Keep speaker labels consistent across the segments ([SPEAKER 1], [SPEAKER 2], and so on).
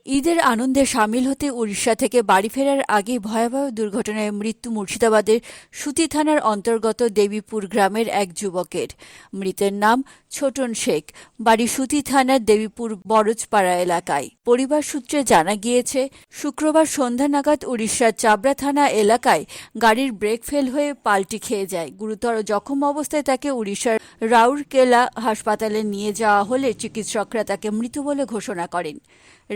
[SPEAKER 1] ঈদের আনন্দে সামিল হতে উড়িষ্যা থেকে বাড়ি ফেরার আগে ভয়াবহ দুর্ঘটনায় মৃত্যু মুর্শিদাবাদের সুতি থানার অন্তর্গত দেবীপুর গ্রামের এক যুবকের। মৃতের নাম ছোটন শেখ, বাড়ি সুতি থানার দেবীপুর বরজপাড়া এলাকায়। পরিবার সূত্রে জানা গিয়েছে, শুক্রবার সন্ধ্যা নাগাদ উড়িষ্যার চাবড়া থানা এলাকায় গাড়ির ব্রেক ফেল হয়ে পাল্টি খেয়ে যায়। গুরুতর জখম অবস্থায় তাকে উড়িষ্যার রাউরকেলা হাসপাতালে নিয়ে যাওয়া হলে চিকিৎসকরা তাকে মৃত বলে ঘোষণা করেন।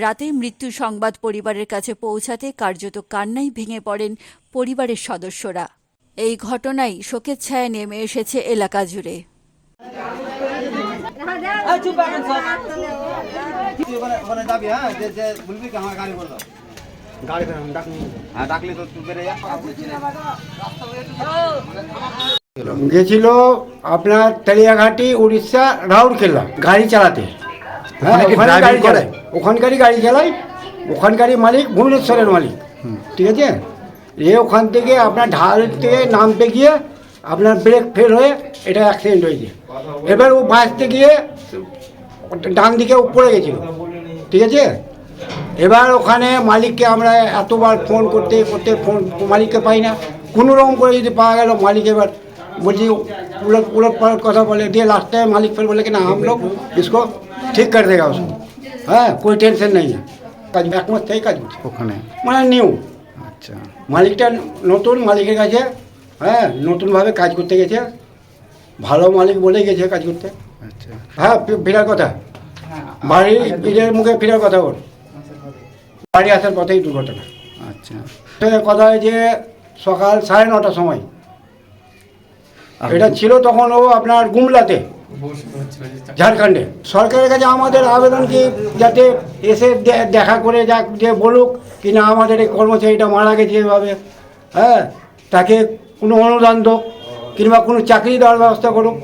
[SPEAKER 1] রাতেই মৃত্যুর সংবাদ পরিবারের কাছে পৌঁছাতে কার্যত কান্নায় ভেঙে পড়েন পরিবারের সদস্যরা। এই ঘটনায় শোকের ছায়া নেমে এসেছে এলাকা জুড়ে।
[SPEAKER 2] গেছিল আপনার তেলিয়াঘাটি উড়িষ্যা রাউরকেলা গাড়ি চালাতে। হ্যাঁ, ওখানে গাড়ি চালায়, ওখানকারই গাড়ি চালায়, ওখানকারই মালিক ভুবনেশ্বরের মালিক। ঠিক আছে, ওখান থেকে আপনার ঢাল থেকে নামতে গিয়ে আপনার ব্রেক ফেল হয়ে এটা অ্যাক্সিডেন্ট হয়েছে। এবার ও বাঁচতে গিয়ে ডান দিকে পড়ে গেছিল। ঠিক আছে, এবার ওখানে মালিককে আমরা এতবার ফোন করতে করতে ফোন মালিককে পাই না। কোনো রকম করে যদি পাওয়া গেল মালিক, এবার বলছি উলট পালট কথা বলে দিয়ে लास्ट टाइम मालिक फिर बोले कि ना हम लोग इसको ठीक कर देगा उसको। হ্যাঁ, कोई टेंशन नहीं है। কাজ একমাস থেকে কাজ করছে ওখানে, মানে নিউ। আচ্ছা, মালিকটা নতুন, মালিকের কাছে হ্যাঁ নতুনভাবে কাজ করতে গেছে, ভালো মালিক বলে গেছে কাজ করতে। আচ্ছা, হ্যাঁ ফেরার কথা, বাড়ি ঈদের মুখে ফেরার কথা ওর, বাড়ি আসার পথেই দুর্ঘটনা। আচ্ছা, কথা হয় যে সকাল 9:30টার সময় এটা ছিল। তখন ও আপনার গুমলাতে, ঝাড়খণ্ডে। সরকারের কাছে আমাদের আবেদন কি যাতে এসে দেখা করে যাক, যে বলুক কি না আমাদের এই কর্মচারীটা মারা গেছে এভাবে, হ্যাঁ তাকে কোনো অনুদান হোক কিংবা কোনো চাকরি দেওয়ার ব্যবস্থা করুক।